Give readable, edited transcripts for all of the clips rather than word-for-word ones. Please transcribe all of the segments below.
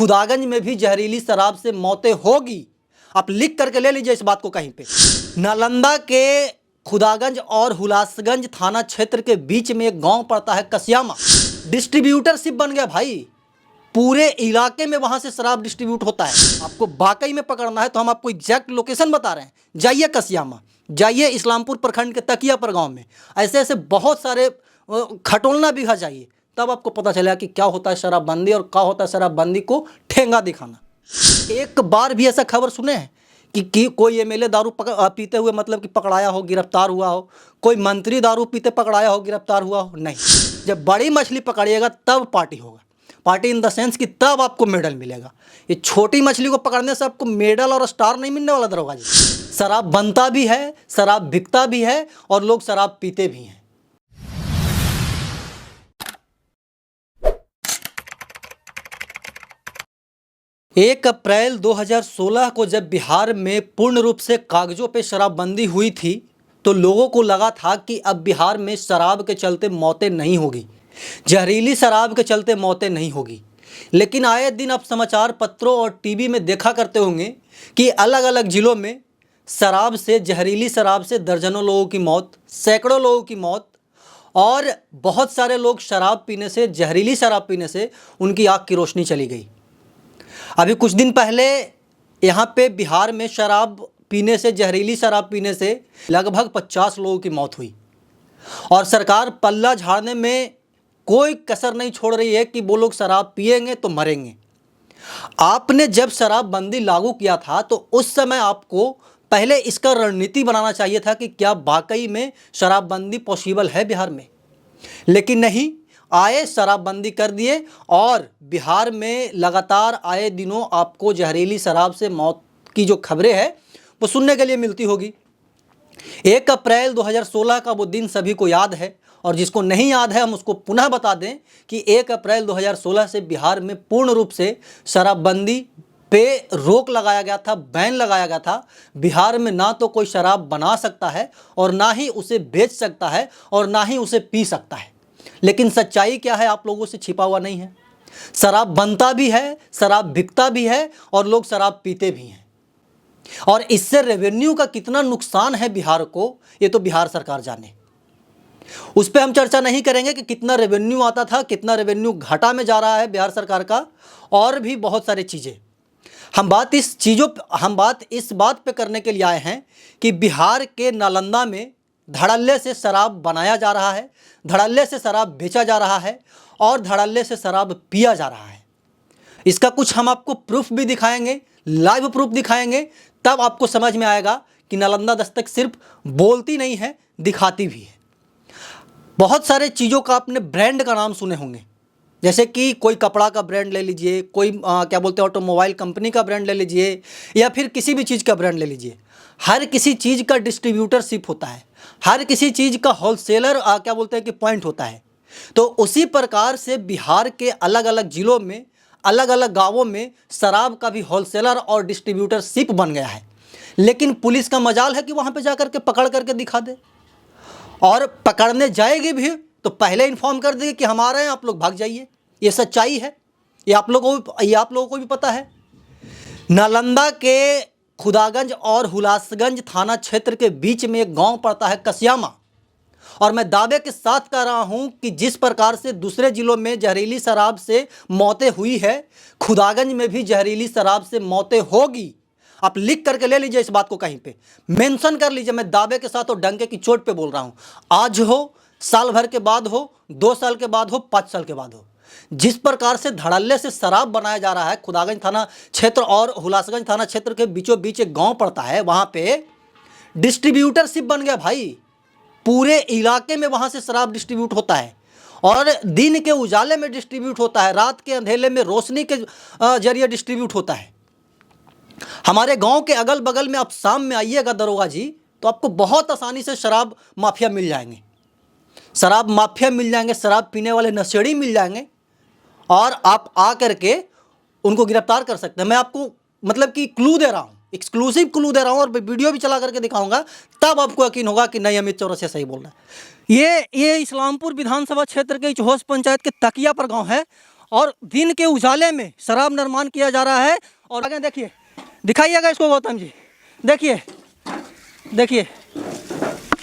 खुदागंज में भी जहरीली शराब से मौतें होगी। आप लिख करके ले लीजिए इस बात को कहीं पे। नालंदा के खुदागंज और हुलासगंज थाना क्षेत्र के बीच में एक गांव पड़ता है कसियामा। डिस्ट्रीब्यूटरशिप बन गया भाई, पूरे इलाके में वहां से शराब डिस्ट्रीब्यूट होता है। आपको वाकई में पकड़ना है तो हम आपको एग्जैक्ट लोकेशन बता रहे हैं। जाइए कसियामा, जाइए इस्लामपुर प्रखंड के तकियापुर गांव में, ऐसे ऐसे बहुत सारे खटोलना बिघा जाइए, तब आपको पता चलेगा कि क्या होता है शराबबंदी और क्या होता है शराबबंदी को ठेंगा दिखाना। एक बार भी ऐसा खबर सुने हैं कि कोई एमएलए दारू पीते हुए मतलब कि पकड़ाया हो, गिरफ्तार हुआ हो? कोई मंत्री दारू पीते पकड़ाया हो, गिरफ्तार हुआ हो? नहीं। जब बड़ी मछली पकड़िएगा तब पार्टी होगा। पार्टी इन द सेंस कि तब आपको मेडल मिलेगा। ये छोटी मछली को पकड़ने से आपको मेडल और स्टार नहीं मिलने वाला दरोगा जी। शराब बनता भी है, शराब बिकता भी है और लोग शराब पीते भी हैं। 1 अप्रैल 2016 को जब बिहार में पूर्ण रूप से कागजों पे शराबबंदी हुई थी तो लोगों को लगा था कि अब बिहार में शराब के चलते मौतें नहीं होगी, जहरीली शराब के चलते मौतें नहीं होगी। लेकिन आए दिन आप समाचार पत्रों और टीवी में देखा करते होंगे कि अलग अलग ज़िलों में शराब से, जहरीली शराब से दर्जनों लोगों की मौत, सैकड़ों लोगों की मौत, और बहुत सारे लोग शराब पीने से, जहरीली शराब पीने से उनकी आँख की रोशनी चली गई। अभी कुछ दिन पहले यहाँ पे बिहार में शराब पीने से, जहरीली शराब पीने से लगभग 50 लोगों की मौत हुई और सरकार पल्ला झाड़ने में कोई कसर नहीं छोड़ रही है कि वो लोग शराब पिएंगे तो मरेंगे। आपने जब शराबबंदी लागू किया था तो उस समय आपको पहले इसका रणनीति बनाना चाहिए था कि क्या वाकई में शराबबंदी पॉसिबल है बिहार में। लेकिन नहीं, आए शराबबंदी कर दिए और बिहार में लगातार आए दिनों आपको जहरीली शराब से मौत की जो खबरें हैं वो सुनने के लिए मिलती होगी। 1 अप्रैल 2016 का वो दिन सभी को याद है, और जिसको नहीं याद है हम उसको पुनः बता दें कि 1 अप्रैल 2016 से बिहार में पूर्ण रूप से शराबबंदी पे रोक लगाया गया था, बैन लगाया गया था। बिहार में ना तो कोई शराब बना सकता है और ना ही उसे बेच सकता है और ना ही उसे पी सकता है। लेकिन सच्चाई क्या है आप लोगों से छिपा हुआ नहीं है। शराब बनता भी है, शराब बिकता भी है और लोग शराब पीते भी हैं। और इससे रेवेन्यू का कितना नुकसान है बिहार को, ये तो बिहार सरकार जाने। उस पर हम चर्चा नहीं करेंगे कि कितना रेवेन्यू आता था, कितना रेवेन्यू घाटा में जा रहा है बिहार सरकार का, और भी बहुत सारी चीज़ें। हम बात इस बात पे करने के लिए आए हैं कि बिहार के नालंदा में धड़ल्ले से शराब बनाया जा रहा है, धड़ल्ले से शराब बेचा जा रहा है और धड़ल्ले से शराब पिया जा रहा है। इसका कुछ हम आपको प्रूफ भी दिखाएंगे, लाइव प्रूफ दिखाएंगे, तब आपको समझ में आएगा कि नालंदा दस्तक सिर्फ बोलती नहीं है, दिखाती भी है। बहुत सारे चीज़ों का आपने ब्रांड का नाम सुने होंगे, जैसे कि कोई कपड़ा का ब्रांड ले लीजिए, कोई क्या बोलते हैं ऑटोमोबाइल कंपनी का ब्रांड ले लीजिए, या फिर किसी भी चीज़ का ब्रांड ले लीजिए। हर किसी चीज़ का डिस्ट्रीब्यूटरशिप होता है, हर किसी चीज़ का होलसेलर क्या बोलते हैं कि पॉइंट होता है। तो उसी प्रकार से बिहार के अलग अलग ज़िलों में, अलग अलग गांवों में शराब का भी होलसेलर और डिस्ट्रीब्यूटरशिप बन गया है। लेकिन पुलिस का मजाल है कि वहाँ पे जा कर के पकड़ करके दिखा दे, और पकड़ने जाएगी भी तो पहले इन्फॉर्म कर देगी कि हमारे हैं, आप लोग भाग जाइए। ये सच्चाई है, ये आप लोगों को भी पता है। नालंदा के खुदागंज और हुलासगंज थाना क्षेत्र के बीच में एक गांव पड़ता है कसियामा, और मैं दावे के साथ कह रहा हूं कि जिस प्रकार से दूसरे जिलों में जहरीली शराब से मौतें हुई है, खुदागंज में भी जहरीली शराब से मौतें होगी। आप लिख करके ले लीजिए इस बात को कहीं पे, मेंशन कर लीजिए। मैं दावे के साथ और डंके की चोट पे बोल रहा हूं। आज हो, साल भर के बाद हो, 2 साल के बाद हो, 5 साल के बाद हो, जिस प्रकार से धड़ल्ले से शराब बनाया जा रहा है, खुदागंज थाना क्षेत्र और हुलासगंज थाना क्षेत्र के बीचों बीच एक गांव पड़ता है, वहां पे डिस्ट्रीब्यूटरशिप बन गया भाई। पूरे इलाके में वहां से शराब डिस्ट्रीब्यूट होता है, और दिन के उजाले में डिस्ट्रीब्यूट होता है, रात के अंधेले में रोशनी के जरिए डिस्ट्रीब्यूट होता है। हमारे गांव के अगल बगल में आप शाम में आइएगा दरोगा जी, तो आपको बहुत आसानी से शराब माफिया मिल जाएंगे, शराब माफिया मिल जाएंगे, शराब पीने वाले नशेड़ी मिल जाएंगे, और आप आ करके उनको गिरफ्तार कर सकते हैं। मैं आपको मतलब कि क्लू दे रहा हूँ, एक्सक्लूसिव क्लू दे रहा हूँ, और वीडियो भी चला करके दिखाऊंगा, तब आपको यकीन होगा कि नहीं, अमित चौरसिया सही बोल रहा है। ये इस्लामपुर विधानसभा क्षेत्र के इचहोस पंचायत के तकियापुर गांव है, और दिन के उजाले में शराब निर्माण किया जा रहा है। और आगे देखिए, दिखाइएगा इसको गौतम जी, देखिए देखिए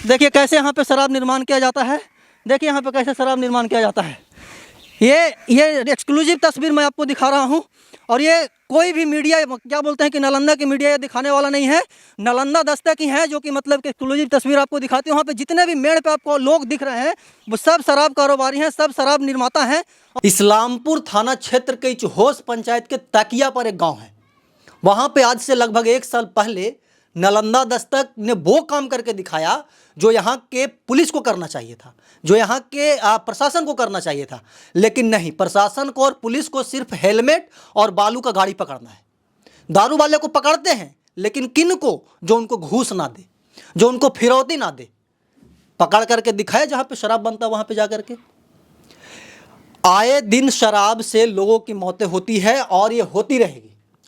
देखिए कैसे यहाँ पे शराब निर्माण किया जाता है। देखिए यहाँ पे कैसे शराब निर्माण किया जाता है। ये एक्सक्लूसिव तस्वीर मैं आपको दिखा रहा हूँ। और ये कोई भी मीडिया, क्या बोलते हैं कि नालंदा की मीडिया ये दिखाने वाला नहीं है, नालंदा दस्तक ही है जो कि मतलब कि एक्सक्लूसिव तस्वीर आपको दिखाती है। वहाँ पे जितने भी मेड़ पे आपको लोग दिख रहे हैं वो सब शराब कारोबारी हैं, सब शराब निर्माता हैं। इस्लामपुर थाना क्षेत्र के इचहोस पंचायत के तकिया पर एक गाँव है, वहाँ पे आज से लगभग 1 साल पहले नालंदा दस्तक ने वो काम करके दिखाया जो यहाँ के पुलिस को करना चाहिए था, जो यहाँ के प्रशासन को करना चाहिए था। लेकिन नहीं, प्रशासन को और पुलिस को सिर्फ हेलमेट और बालू का गाड़ी पकड़ना है। दारू वाले को पकड़ते हैं, लेकिन किन को? जो उनको घूस ना दे, जो उनको फिरौती ना दे। पकड़ करके दिखाया जहाँ पे शराब बनता है वहाँ पे जा करके। आए दिन शराब से लोगों की मौतें होती है और ये होती रहेगी।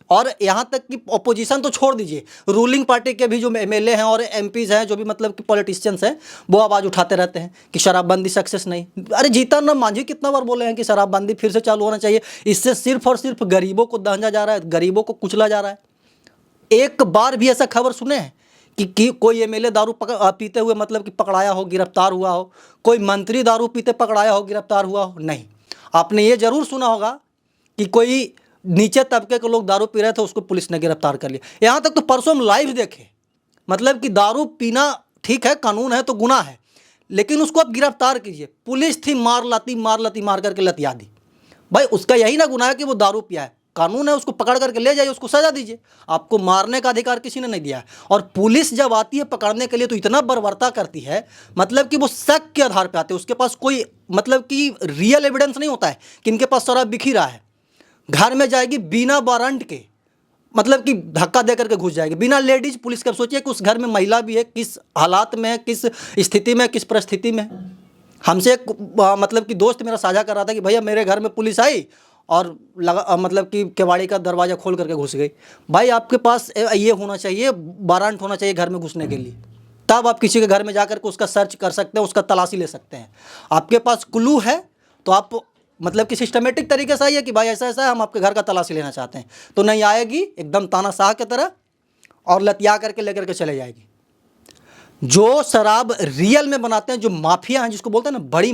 और यहाँ तक कि ऑपोजिशन तो छोड़ दीजिए, रूलिंग पार्टी के भी जो एमएलए हैं और एमपीज़ हैं, जो भी मतलब कि पॉलिटिशियंस हैं, वो आवाज़ उठाते रहते हैं कि शराबबंदी सक्सेस नहीं। अरे जीतन राम मांझी कितना बार बोले हैं कि शराबबंदी फिर से चालू होना चाहिए। इससे सिर्फ और सिर्फ गरीबों को दंजा जा रहा है, गरीबों को कुचला जा रहा है। एक बार भी ऐसा खबर सुने हैं कि कोई एमएलए दारू पीते हुए मतलब कि पकड़ाया हो, गिरफ्तार हुआ हो? कोई मंत्री दारू पीते पकड़ाया हो, गिरफ्तार हुआ हो? नहीं। आपने ये ज़रूर सुना होगा कि कोई नीचे तबके के लोग दारू पी रहे थे, उसको पुलिस ने गिरफ्तार कर लिया। यहाँ तक तो परसों हम लाइव देखे, मतलब कि दारू पीना ठीक है, कानून है तो गुनाह है, लेकिन उसको आप गिरफ्तार कीजिए। पुलिस थी, मार मार करके लतिया दी। भाई उसका यही ना गुनाह है कि वो दारू पिया है, कानून है, उसको पकड़ करके ले जाइए, उसको सजा दीजिए। आपको मारने का अधिकार किसी ने नहीं दिया है। और पुलिस जब आती है पकड़ने के लिए तो इतना बर्बरता करती है, मतलब कि वो शक के आधार पर आते हैं। उसके पास कोई मतलब कि रियल एविडेंस नहीं होता है कि इनके पास शराब बिखी रहा है। घर में जाएगी बिना वारंट के, मतलब कि धक्का दे करके घुस जाएगी बिना लेडीज पुलिस के। सोचिए कि उस घर में महिला भी है, किस हालात में है, किस स्थिति में, किस परिस्थिति में। हमसे एक मतलब कि दोस्त मेरा साझा कर रहा था कि भैया मेरे घर में पुलिस आई और लगा मतलब कि केवाड़ी का दरवाज़ा खोल करके घुस गई। भाई आपके पास ये होना चाहिए, वारंट होना चाहिए घर में घुसने के लिए, तब आप किसी के घर में जाकर के उसका सर्च कर सकते हैं, उसका तलाशी ले सकते हैं। आपके पास क्लू है तो आप मतलब कि सिस्टमेटिक तरीके से आइए कि भाई ऐसा ऐसा है, हम आपके घर का तलाशी लेना चाहते हैं। तो नहीं आएगी, एकदम तानाशाह की तरह और लतिया करके लेकर के चले जाएगी। जो शराब रियल में बनाते हैं, जो माफिया हैं, जिसको बोलते हैं ना बड़ी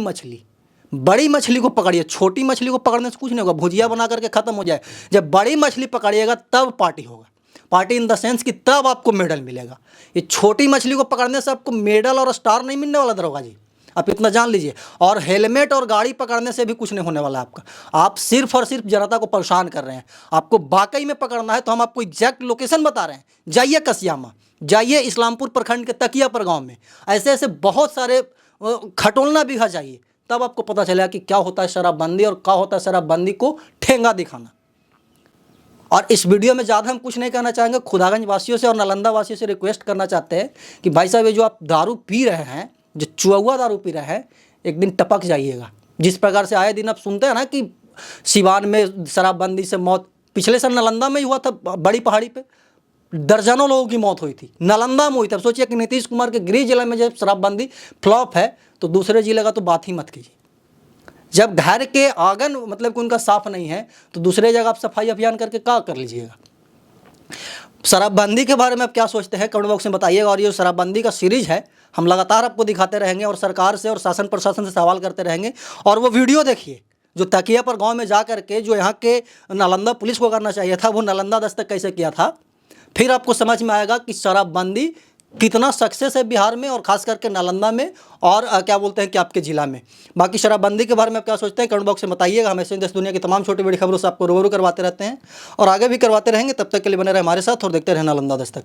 मछली को पकड़िए। छोटी मछली को पकड़ने से कुछ नहीं होगा, भुजिया बना करके ख़त्म हो जाए। जब बड़ी मछली पकड़िएगा तब पार्टी होगा, पार्टी इन द सेंस कि तब आपको मेडल मिलेगा। ये छोटी मछली को पकड़ने से आपको मेडल और स्टार नहीं मिलने वाला दरोगा जी, आप इतना जान लीजिए। और हेलमेट और गाड़ी पकड़ने से भी कुछ नहीं होने वाला आपका। आप सिर्फ और सिर्फ जनता को परेशान कर रहे हैं। आपको वाकई में पकड़ना है तो हम आपको एग्जैक्ट लोकेशन बता रहे हैं। जाइए कसियामा, जाइए इस्लामपुर प्रखंड के तकिया पर गांव में, ऐसे ऐसे बहुत सारे खटोलना बिघा जाइए, तब आपको पता चलेगा कि क्या होता है शराबबंदी और क्या होता है शराबबंदी को ठेंगा दिखाना। और इस वीडियो में ज़्यादा हम कुछ नहीं कहना चाहेंगे। खुदागंज वासियों से और नालंदा वासियों से रिक्वेस्ट करना चाहते हैं कि भाई साहब ये जो आप दारू पी रहे हैं, जो चुआ दारू पी रहे हैं, एक दिन टपक जाइएगा। जिस प्रकार से आए दिन आप सुनते हैं ना कि सिवान में शराबबंदी से मौत, पिछले साल नालंदा में ही हुआ था, बड़ी पहाड़ी पे दर्जनों लोगों की मौत हुई थी, नालंदा में हुई थी। अब सोचिए कि नीतीश कुमार के गृह जिले में जब शराबबंदी फ्लॉप है तो दूसरे जिले का तो बात ही मत कीजिए। जब घर के आंगन मतलब कि उनका साफ नहीं है तो दूसरे जगह आप सफाई अभियान करके क्या कर लीजिएगा। शराबबंदी के बारे में आप क्या सोचते हैं कमेंट बॉक्स में बताइएगा। और ये शराबबंदी का सीरीज है, हम लगातार आपको दिखाते रहेंगे और सरकार से और शासन प्रशासन से सवाल करते रहेंगे। और वो वीडियो देखिए जो तकिया पर गांव में जा करके जो यहाँ के नालंदा पुलिस को करना चाहिए था, वो नालंदा दस्तक कैसे किया था। फिर आपको समझ में आएगा कि शराबबंदी कितना सक्सेस है बिहार में और ख़ास करके नालंदा में और क्या बोलते हैं कि आपके ज़िला में। बाकी शराबबंदी के बारे में आप क्या सोचते हैं कमेंट बॉक्स में बताइएगा। हम ऐसे देश दुनिया की तमाम छोटी बड़ी खबरों से आपको रूबरू करवाते रहते हैं और आगे भी करवाते रहेंगे। तब तक के लिए बने रहे हमारे साथ और देखते रहें नालंदा दस्तक।